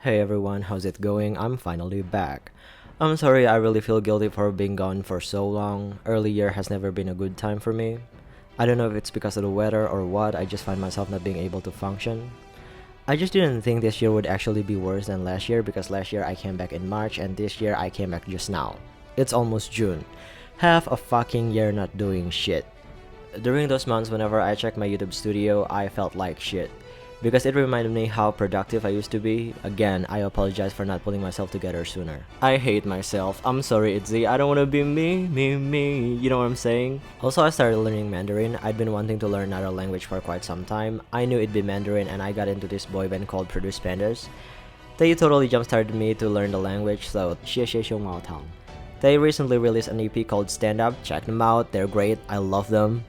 Hey everyone, how's it going? I'm finally back. I'm sorry, I really feel guilty for being gone for so long. Early year has never been a good time for me. I don't know if it's because of the weather or what, I just find myself not being able to function. I just didn't think this year would actually be worse than last year because last year I came back in March and this year I came back just now. It's almost June. Half a fucking year not doing shit. During those months, whenever I checked my YouTube studio, I felt like shit. Because it reminded me how productive I used to be. Again, I apologize for not pulling myself together sooner. I hate myself. I'm sorry, Itzy. I don't wanna be me. You know what I'm saying? Also, I started learning Mandarin. I'd been wanting to learn another language for quite some time. I knew it'd be Mandarin and I got into this boy band called Produce Pandas. They totally jump-started me to learn the language, so 谢谢熊猫汤. They recently released an EP called Stand Up. Check them out. They're great. I love them.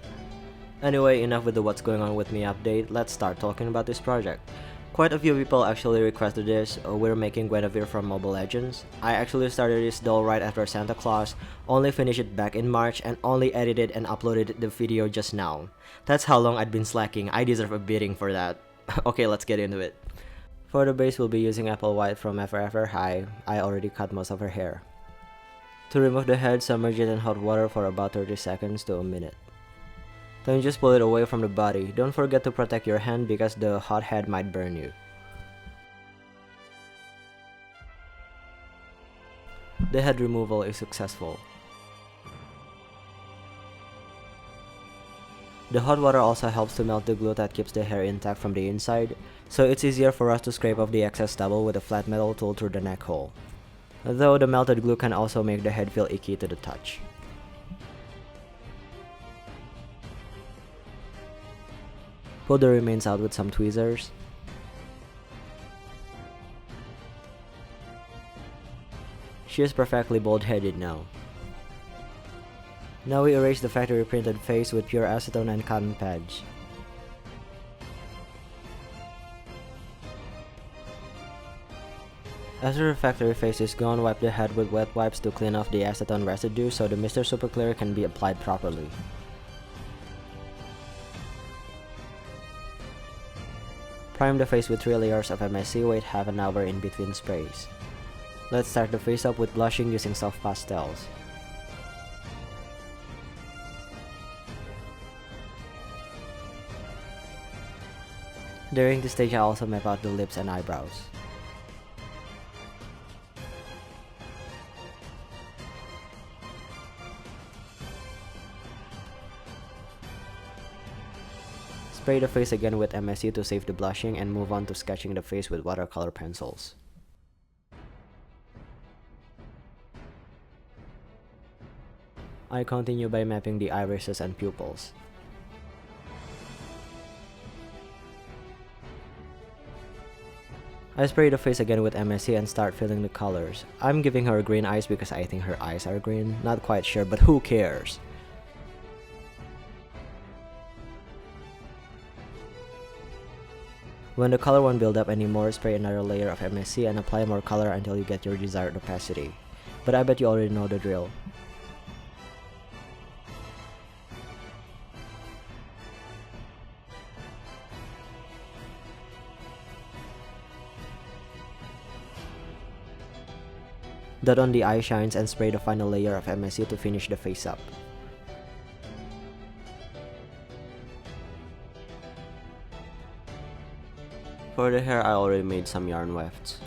Anyway, enough with the what's going on with me update, let's start talking about this project. Quite a few people actually requested this. We're making Guinevere from Mobile Legends. I actually started this doll right after Santa Claus, only finished it back in March, and only edited and uploaded the video just now. That's how long I'd been slacking. I deserve a beating for that. Okay, let's get into it. For the base, we'll be using Apple White from Ever High. I already cut most of her hair. To remove the head, submerge it in hot water for about 30 seconds to a minute. Then just pull it away from the body. Don't forget to protect your hand because the hot head might burn you. The head removal is successful. The hot water also helps to melt the glue that keeps the hair intact from the inside, so it's easier for us to scrape off the excess stubble with a flat metal tool through the neck hole. Though the melted glue can also make the head feel icky to the touch. Pull the remains out with some tweezers. She is perfectly bald-headed now. Now we erase the factory printed face with pure acetone and cotton pads. After the factory face is gone, wipe the head with wet wipes to clean off the acetone residue so the Mr. Super Clear can be applied properly. Prime the face with 3 layers of MSC, wait half an hour in between sprays. Let's start the face up with blushing using soft pastels. During this stage I also map out the lips and eyebrows. Spray the face again with MSC to save the blushing and move on to sketching the face with watercolor pencils. I continue by mapping the irises and pupils. I spray the face again with MSC and start filling the colors. I'm giving her green eyes because I think her eyes are green. Not quite sure, but who cares? When the color won't build up anymore, spray another layer of MSC and apply more color until you get your desired opacity. But I bet you already know the drill. Dot on the eye shines and spray the final layer of MSC to finish the face up. For the hair, I already made some yarn wefts.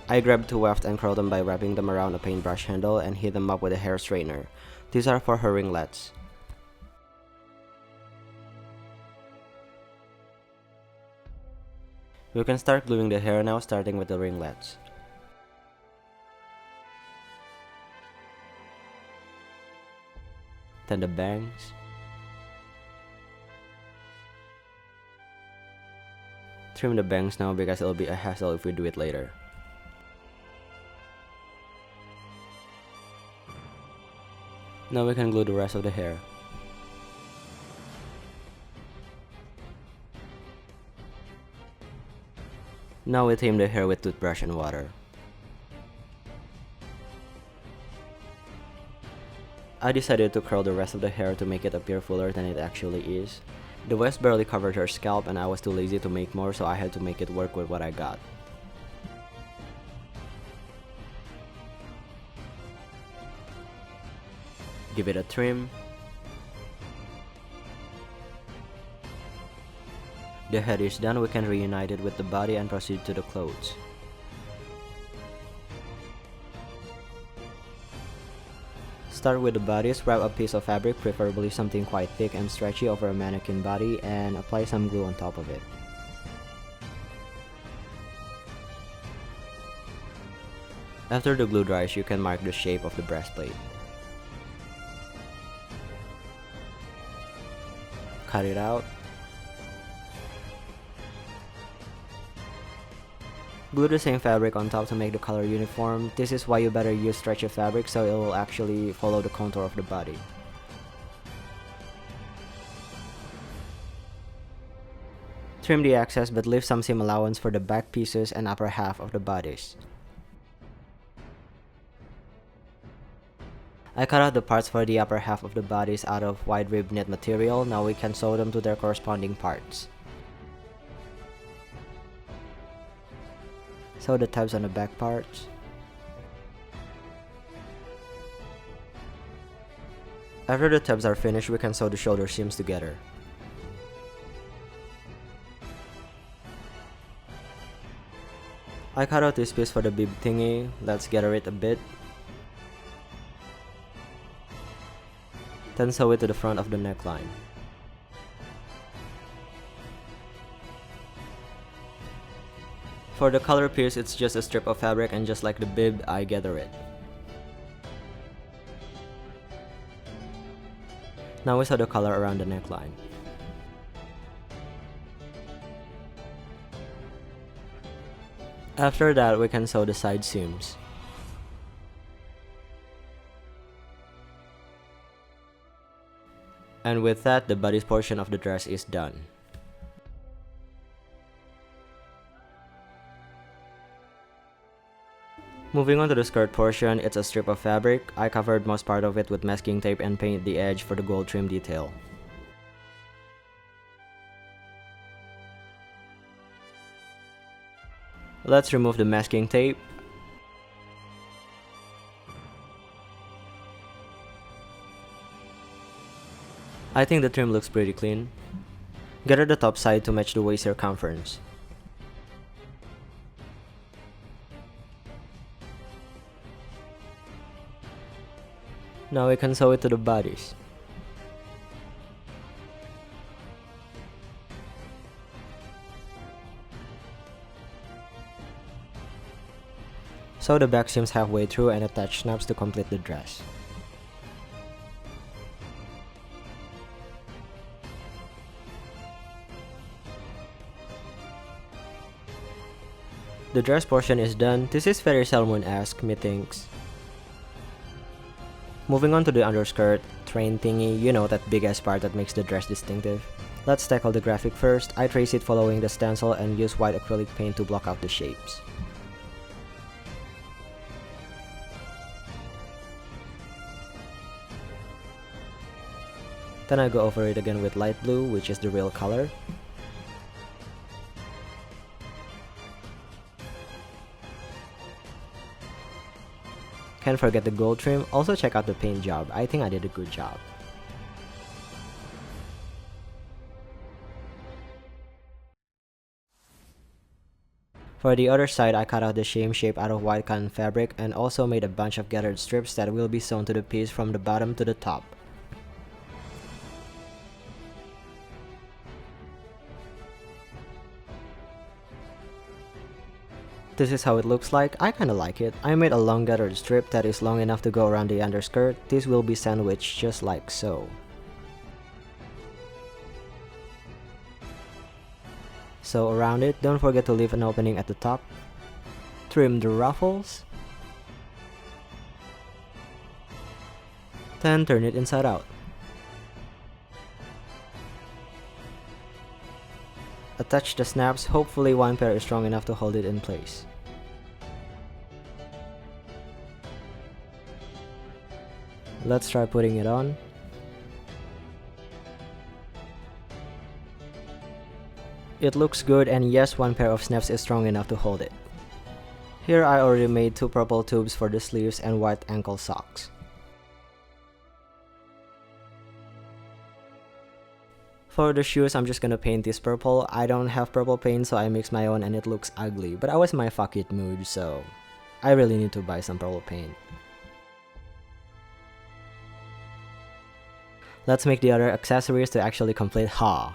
I grabbed 2 wefts and curled them by wrapping them around a paintbrush handle and heat them up with a hair straightener. These are for her ringlets. We can start gluing the hair now, starting with the ringlets. Then the bangs. Trim the bangs now because it'll be a hassle if we do it later. Now we can glue the rest of the hair. Now we tame the hair with toothbrush and water. I decided to curl the rest of the hair to make it appear fuller than it actually is. The wefts barely covered her scalp and I was too lazy to make more, so I had to make it work with what I got. Give it a trim. The head is done, we can reunite it with the body and proceed to the clothes. Start with the bodies, wrap a piece of fabric, preferably something quite thick and stretchy, over a mannequin body and apply some glue on top of it. After the glue dries, you can mark the shape of the breastplate. Cut it out. Glue the same fabric on top to make the color uniform. This is why you better use stretchy fabric so it will actually follow the contour of the body. Trim the excess but leave some seam allowance for the back pieces and upper half of the bodies. I cut out the parts for the upper half of the bodies out of wide rib knit material. Now we can sew them to their corresponding parts. Sew the tabs on the back parts. After the tabs are finished, we can sew the shoulder seams together. I cut out this piece for the bib thingy. Let's gather it a bit. Then sew it to the front of the neckline. For the collar piece, it's just a strip of fabric, and just like the bib, I gather it. Now we sew the collar around the neckline. After that, we can sew the side seams. And with that, the bodice portion of the dress is done. Moving on to the skirt portion, it's a strip of fabric. I covered most part of it with masking tape and painted the edge for the gold trim detail. Let's remove the masking tape. I think the trim looks pretty clean. Gather the top side to match the waist circumference. Now we can sew it to the bodies. Sew the back seams halfway through and attach snaps to complete the dress. The dress portion is done. This is very Salmon-esque, methinks. Moving on to the underskirt, train thingy, you know, that big ass part that makes the dress distinctive. Let's tackle the graphic first. I trace it following the stencil and use white acrylic paint to block out the shapes. Then I go over it again with light blue, which is the real color. Can't forget the gold trim. Also check out the paint job. I think I did a good job. For the other side, I cut out the same shape out of white cotton fabric and also made a bunch of gathered strips that will be sewn to the piece from the bottom to the top. This is how it looks like. I kinda like it. I made a long gathered strip that is long enough to go around the underskirt. This will be sandwiched just like so. Sew around it. Don't forget to leave an opening at the top. Trim the ruffles. Then turn it inside out. Attach the snaps. Hopefully one pair is strong enough to hold it in place. Let's try putting it on. It looks good, and yes, one pair of snaps is strong enough to hold it. Here I already made two purple tubes for the sleeves and white ankle socks. For the shoes, I'm just gonna paint this purple. I don't have purple paint, so I mix my own and it looks ugly. But I was in my fuck it mood, so I really need to buy some purple paint. Let's make the other accessories to actually complete Ha.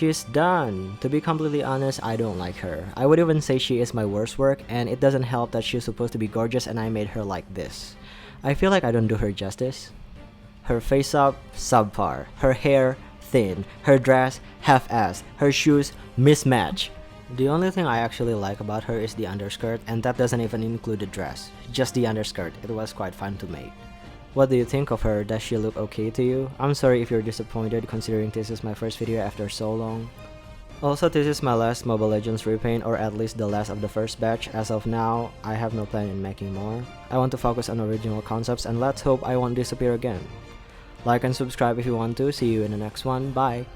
She's done. To be completely honest, I don't like her. I would even say she is my worst work, and it doesn't help that she's supposed to be gorgeous and I made her like this. I feel like I don't do her justice. Her face up, subpar. Her hair, thin. Her dress, half-assed. Her shoes, mismatch. The only thing I actually like about her is the underskirt, and that doesn't even include the dress. Just the underskirt. It was quite fun to make. What do you think of her? Does she look okay to you? I'm sorry if you're disappointed considering this is my first video after so long. Also, this is my last Mobile Legends repaint, or at least the last of the first batch. As of now, I have no plan in making more. I want to focus on original concepts, and let's hope I won't disappear again. Like and subscribe if you want to. See you in the next one. Bye!